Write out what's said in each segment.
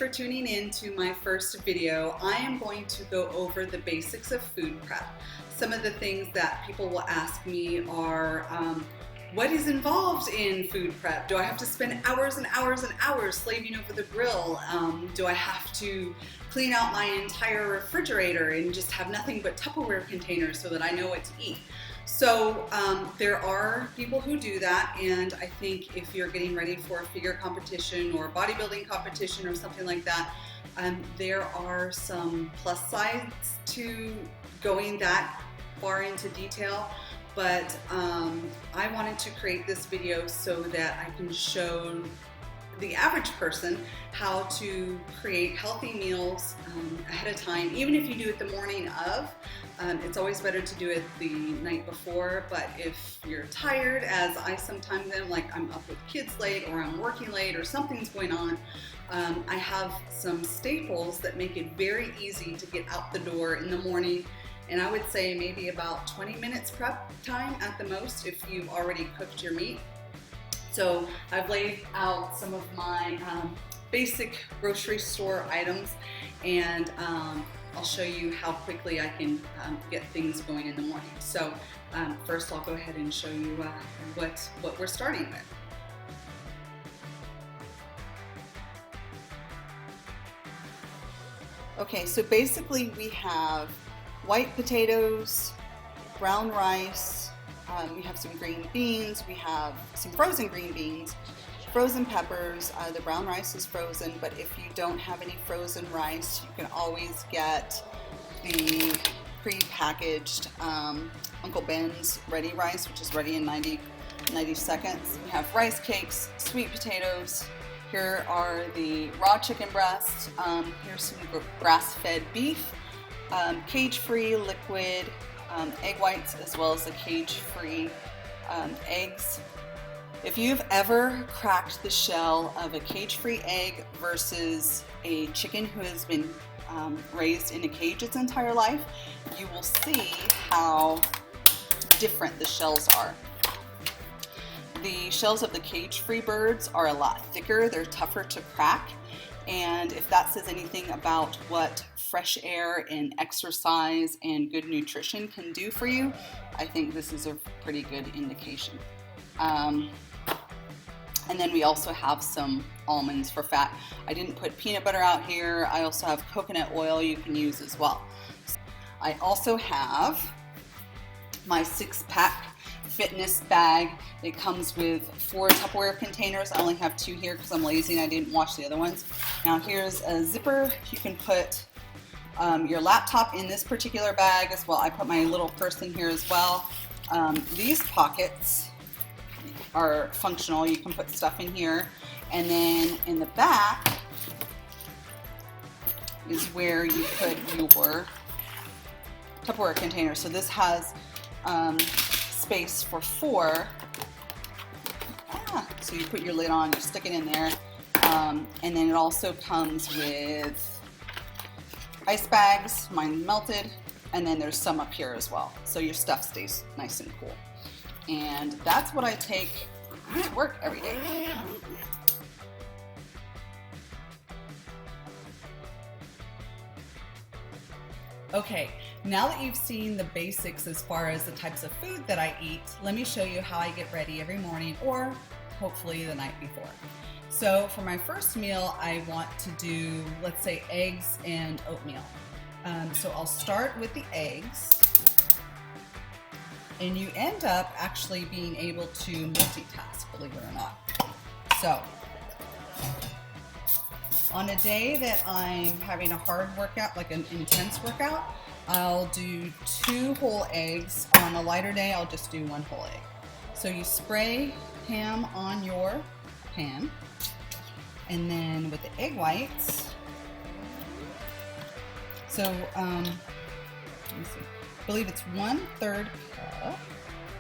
for tuning in to my first video. I am going to go over the basics of food prep. Some of the things that people will ask me are, what is involved in food prep? Do I have to spend hours and hours and hours slaving over the grill? Do I have to clean out my entire refrigerator and just have nothing but Tupperware containers so that I know what to eat? So there are people who do that, and I think if you're getting ready for a figure competition or bodybuilding competition or something like that, there are some plus sides to going that far into detail. But I wanted to create this video so that I can show the average person how to create healthy meals ahead of time, even if you do it the morning of. It's always better to do it the night before, but if you're tired, as I sometimes am, like I'm up with kids late or I'm working late or something's going on, I have some staples that make it very easy to get out the door in the morning. And I would say maybe about 20 minutes prep time at the most if you've already cooked your meat. So I've laid out some of my basic grocery store items, and I'll show you how quickly I can get things going in the morning. So first I'll go ahead and show you what we're starting with. Okay, so basically we have white potatoes, brown rice, we have some green beans, we have some frozen green beans, frozen peppers. The brown rice is frozen, but if you don't have any frozen rice, you can always get the pre-packaged Uncle Ben's ready rice, which is ready in 90 seconds. We have rice cakes, sweet potatoes. Here are the raw chicken breasts. Here's some grass-fed beef. Cage-free liquid egg whites, as well as the cage-free eggs. If you've ever cracked the shell of a cage-free egg versus a chicken who has been raised in a cage its entire life, you will see how different the shells are. The shells of the cage-free birds are a lot thicker, they're tougher to crack, and if that says anything about what fresh air and exercise and good nutrition can do for you, I think this is a pretty good indication. And then we also have some almonds for fat. I didn't put peanut butter out here. I also have coconut oil you can use as well. I also have my 6-pack fitness bag. It comes with 4 Tupperware containers. I only have 2 here because I'm lazy and I didn't wash the other ones. Now here's a zipper. You can put your laptop in this particular bag as well. I put my little purse in here as well. These pockets are functional. You can put stuff in here. And then in the back is where you put your Tupperware container. So this has space for 4. So you put your lid on, you stick it in there. And then it also comes with ice bags, mine melted, and then there's some up here as well. So your stuff stays nice and cool. And that's what I take to work every day. Okay, now that you've seen the basics as far as the types of food that I eat, let me show you how I get ready every morning, or hopefully the night before. So for my first meal, I want to do, let's say, eggs and oatmeal. So I'll start with the eggs, and you end up actually being able to multitask, believe it or not. So on a day that I'm having a hard workout, like an intense workout, I'll do 2 whole eggs. On a lighter day, I'll just do 1 whole egg. So you spray ham on your pan, and then with the egg whites, so let me see, I believe it's 1/3 cup.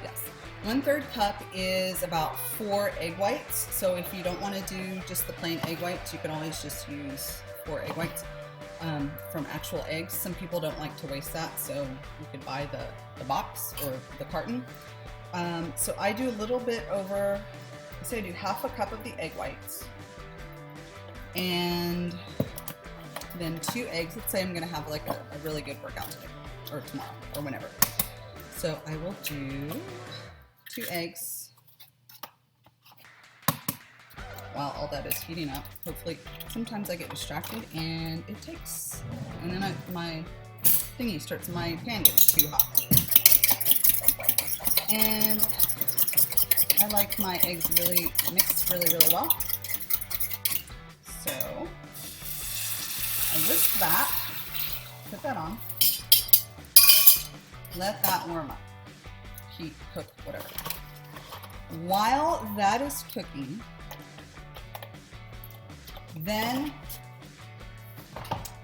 Yes, 1/3 cup is about 4 egg whites. So if you don't want to do just the plain egg whites, you can always just use 4 egg whites from actual eggs. Some people don't like to waste that, so you could buy the box or the carton. So I do a little bit over, say I do 1/2 cup of the egg whites, and then 2 eggs. Let's say I'm gonna have like a really good workout today, or tomorrow, or whenever. So I will do 2 eggs while all that is heating up. Hopefully, sometimes I get distracted and it takes, and then my thingy starts, my pan gets too hot. And I like my eggs really mixed really well. So I whisk that, put that on, let that warm up, heat, cook, whatever. While that is cooking, then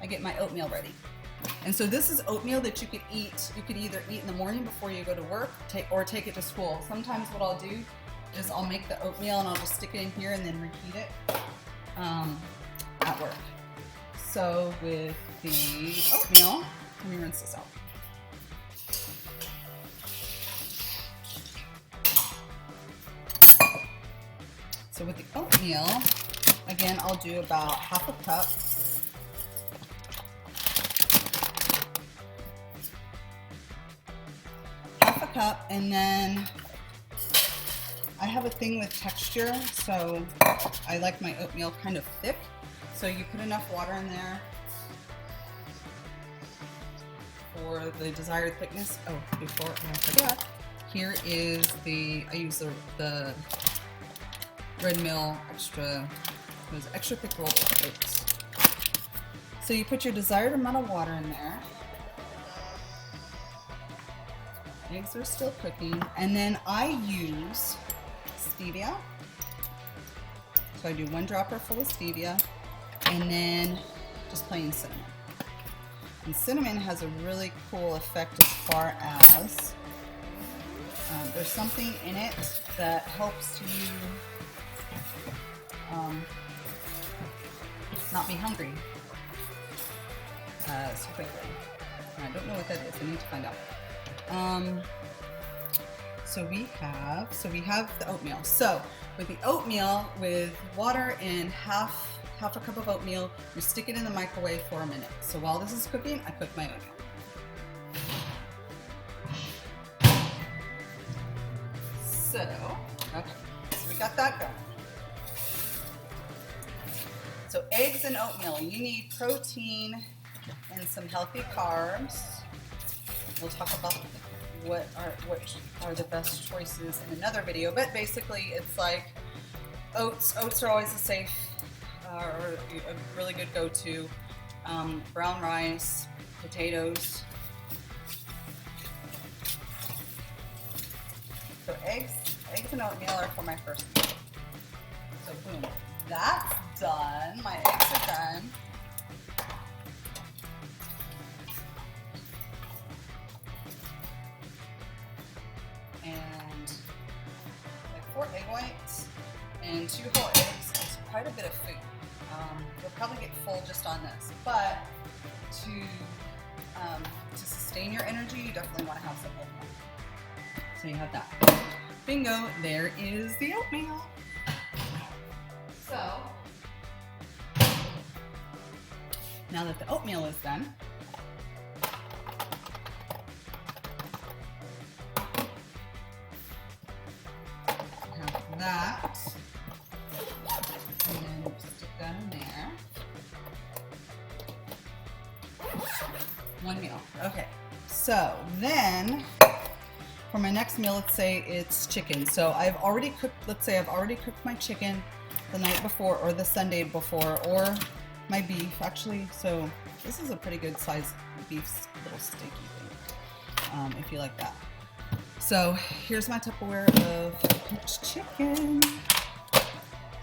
I get my oatmeal ready. And so this is oatmeal that you could eat. You could either eat in the morning before you go to work, or take it to school. Sometimes what I'll do is I'll make the oatmeal and I'll just stick it in here and then reheat it at work. So with the oatmeal, let me rinse this out. So with the oatmeal, again, I'll do about half a cup. Half a cup, and then I have a thing with texture, so I like my oatmeal kind of thick. So you put enough water in there for the desired thickness. Oh, before I forget, here is I use the Red Mill extra thick rolled oats. So you put your desired amount of water in there. Eggs are still cooking, and then I use stevia. So I do 1 dropper full of stevia, and then just plain cinnamon. And cinnamon has a really cool effect as far as there's something in it that helps you not be hungry so quickly. I don't know what that is. I need to find out. So we have the oatmeal. So with the oatmeal, with water and half a cup of oatmeal, we stick it in the microwave for a minute. So while this is cooking, I cook my oatmeal. So we got that going. So eggs and oatmeal, you need protein and some healthy carbs. We'll talk about what are the best choices in another video, but basically it's like oats. Oats are always a safe or a really good go-to. Brown rice, potatoes. So eggs and oatmeal are for my first meal. So boom, that's done. My eggs are done. And like 4 egg whites and 2 whole eggs is quite a bit of food. You'll probably get full just on this, but to sustain your energy, you definitely want to have some oatmeal. So you have that. Bingo, there is the oatmeal. So now that the oatmeal is done, have that, and then stick that in there. 1 meal. Okay, so then for my next meal, let's say it's chicken. So I've already cooked, let's say I've already cooked my chicken the night before or the Sunday before, or my beef actually. So this is a pretty good size beef, little steaky thing, if you like that. So here's my Tupperware of cooked chicken.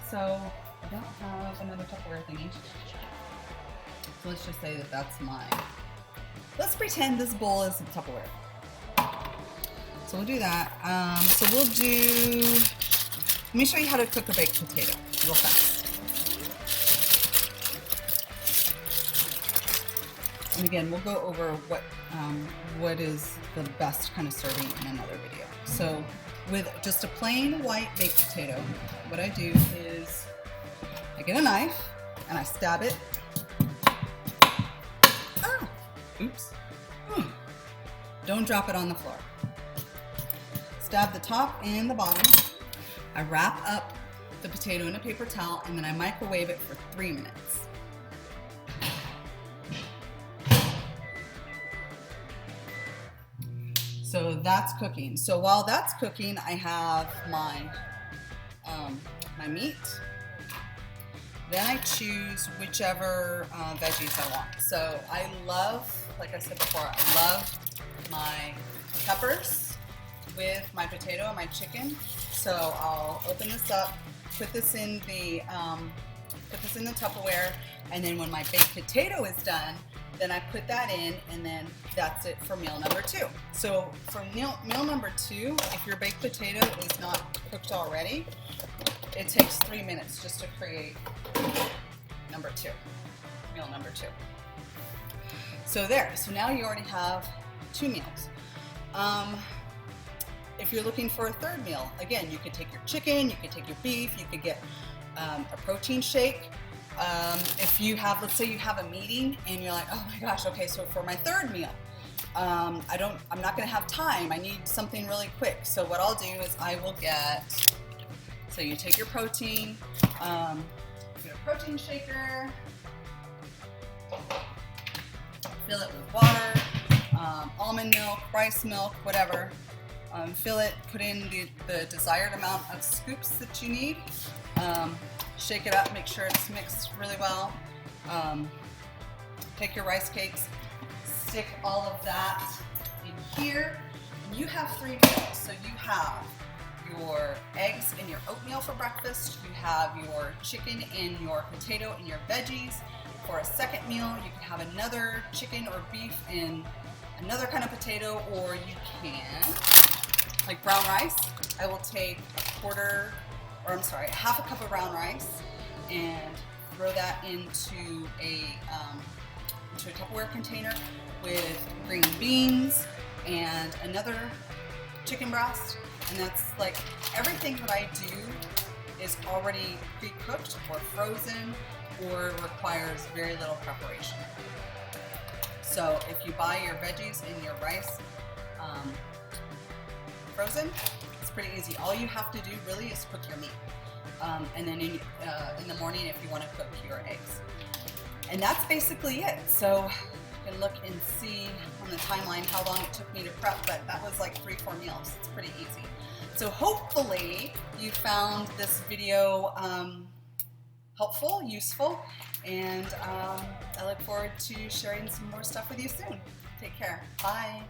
So I don't have another Tupperware thingy. So let's just say that that's mine. Let's pretend this bowl is a Tupperware. So we'll do that. So we'll do, let me show you how to cook a baked potato real fast. And again, we'll go over what is the best kind of serving in another video. So with just a plain white baked potato, what I do is I get a knife and I stab it Don't drop it on the floor. Stab the top and the bottom. I wrap up the potato in a paper towel and then I microwave it for 3 minutes. So that's cooking. So while that's cooking, I have my meat. Then I choose whichever veggies I want. So I love, like I said before, I love my peppers with my potato and my chicken. So I'll open this up, put this in the Tupperware, and then when my baked potato is done, then I put that in, and then that's it for meal number 2. So for meal number 2, if your baked potato is not cooked already, it takes 3 minutes just to create number 2, meal number 2. So there, so now you already have 2 meals. If you're looking for a 3rd meal, again, you could take your chicken, you could take your beef, you could get a protein shake. If you have, let's say you have a meeting and you're like, oh my gosh, okay, so for my 3rd meal, I'm not gonna have time, I need something really quick. So what I'll do is I will get, so you take your protein, get a protein shaker, fill it with water, almond milk, rice milk, whatever. Fill it, put in the desired amount of scoops that you need. Shake it up, make sure it's mixed really well. Take your rice cakes, stick all of that in here. You have 3 meals. So you have your eggs and your oatmeal for breakfast. You have your chicken and your potato and your veggies. For a 2nd meal, you can have another chicken or beef and another kind of potato, or you can, like brown rice, I will take half a cup of brown rice and throw that into a Tupperware container with green beans and another chicken breast. And that's like everything that I do is already pre-cooked or frozen or requires very little preparation. So if you buy your veggies and your rice frozen, it's pretty easy. All you have to do really is cook your meat. And then in the morning if you want to cook your eggs. And that's basically it. So you can look and see on the timeline how long it took me to prep, but that was like 3-4 meals. It's pretty easy. So hopefully you found this video helpful, useful, and I look forward to sharing some more stuff with you soon. Take care. Bye.